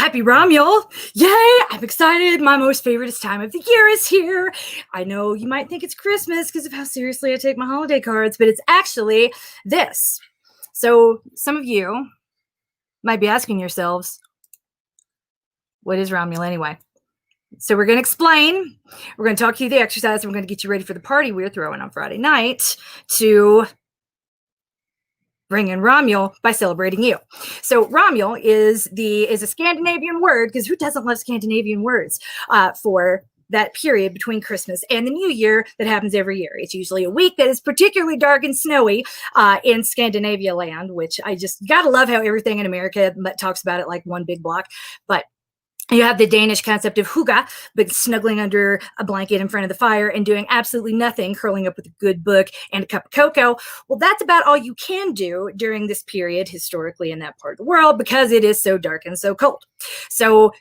Happy Romjul! Yay! I'm excited. My most favoriteest time of the year is here. I know you might think it's Christmas because of how seriously I take my holiday cards, but it's actually this. So some of you might be asking yourselves, what is Romjul anyway? So we're going to explain. We're going to talk to you the exercise. And we're going to get you ready for the party we're throwing on Friday night to bring in Romjul by celebrating you. So Romjul is a Scandinavian word, because who doesn't love Scandinavian words, for that period between Christmas and the New Year that happens every year. It's usually a week that is particularly dark and snowy in Scandinavia land, which I just gotta love how everything in America talks about it like one big block. But you have the Danish concept of hygge, but snuggling under a blanket in front of the fire and doing absolutely nothing, curling up with a good book and a cup of cocoa. Well, that's about all you can do during this period historically in that part of the world because it is so dark and so cold. So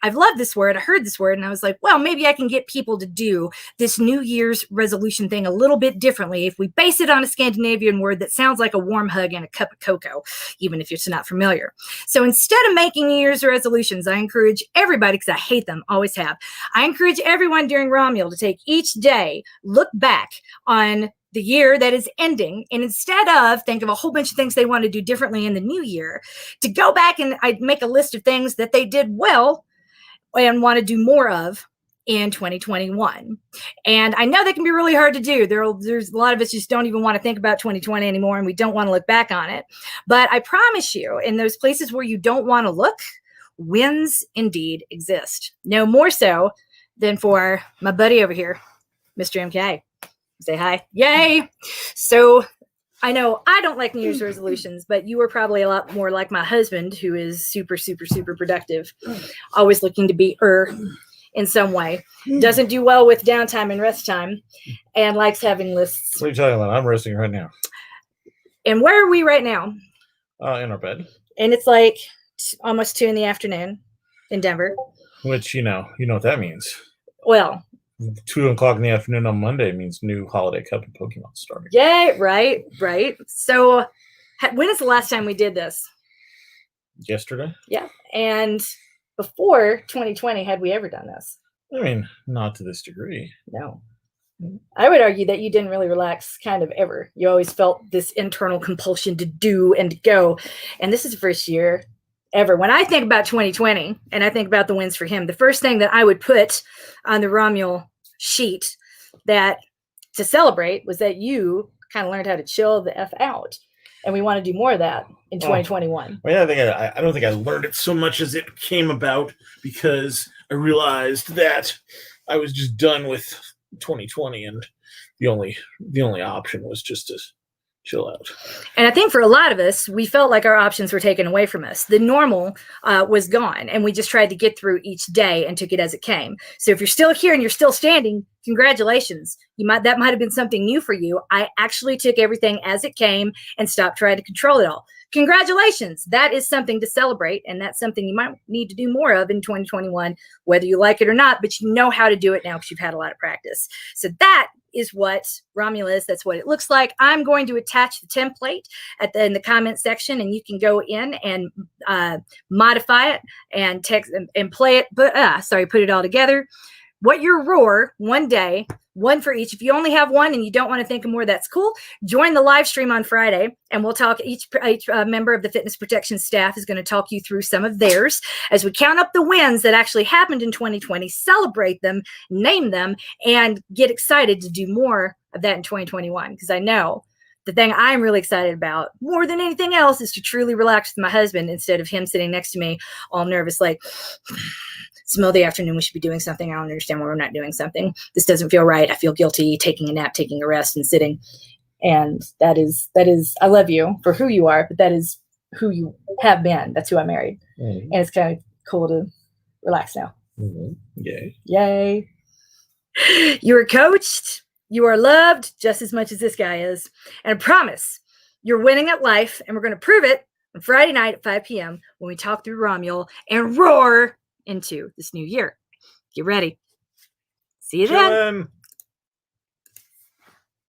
I've loved this word. I heard this word and I was like, well, maybe I can get people to do this New Year's resolution thing a little bit differently if we base it on a Scandinavian word that sounds like a warm hug and a cup of cocoa, even if it's not familiar. So instead of making New Year's resolutions, I encourage everybody, because I hate them, always have, I encourage everyone during Romjul to take each day, look back on the year that is ending, and instead of think of a whole bunch of things they want to do differently in the new year, to go back and I'd make a list of things that they did well and want to do more of in 2021. And I know that can be really hard to do. There's a lot of us just don't even want to think about 2020 anymore, and we don't want to look back on it. But I promise you, in those places where you don't want to look, wins indeed exist. No more so than for my buddy over here, Mr. MK. Say hi. Yay! So I know I don't like New Year's resolutions, but you are probably a lot more like my husband, who is super, super, super productive, always looking to be in some way, doesn't do well with downtime and rest time, and likes having lists. What are you talking about? I'm resting right now. And where are we right now? In our bed. And it's like almost 2 p.m. in Denver. Which, you know what that means. Well, 2 o'clock in the afternoon on Monday means new holiday cup of Pokemon starting. Yeah, right. So when is the last time we did this? Yesterday? Yeah. And before 2020, had we ever done this? I mean, not to this degree. No. I would argue that you didn't really relax kind of ever. You always felt this internal compulsion to do and to go. And this is the first year ever. When I think about 2020 and I think about the wins for him, the first thing that I would put on the Romjul sheet that to celebrate was that you kind of learned how to chill the F out. And we want to do more of that in 2021. Well, yeah, I don't think I learned it so much as it came about because I realized that I was just done with 2020 and the only option was just to chill out. And I think for a lot of us, we felt like our options were taken away from us. The normal was gone, and we just tried to get through each day and took it as it came. So if you're still here and you're still standing, congratulations. That might have been something new for you. I actually took everything as it came and stopped trying to control it all. Congratulations. That is something to celebrate, and that's something you might need to do more of in 2021, whether you like it or not, but you know how to do it now because you've had a lot of practice. So that is what Romjul is. That's what it looks like. I'm going to attach the template in the comment section, and you can go in and modify it and text and play it. Put it all together. What your roar one day, one for each. If you only have one and you don't want to think of more, that's cool. Join the live stream on Friday, and we'll talk. Each member of the fitness protection staff is going to talk you through some of theirs as we count up the wins that actually happened in 2020, celebrate them, name them, and get excited to do more of that in 2021. Because I know the thing I'm really excited about more than anything else is to truly relax with my husband instead of him sitting next to me all nervous, like, it's the middle of the afternoon, we should be doing something. I don't understand why we're not doing something. This doesn't feel right. I feel guilty taking a nap, taking a rest, and sitting. And that is, I love you for who you are, but that is who you have been. That's who I married. Mm-hmm. And it's kind of cool to relax now. Mm-hmm. Yay. Yay. You are coached. You are loved just as much as this guy is. And I promise you're winning at life. And we're going to prove it on Friday night at 5 p.m. when we talk through Romjul and roar into this new year. Get ready. See you then.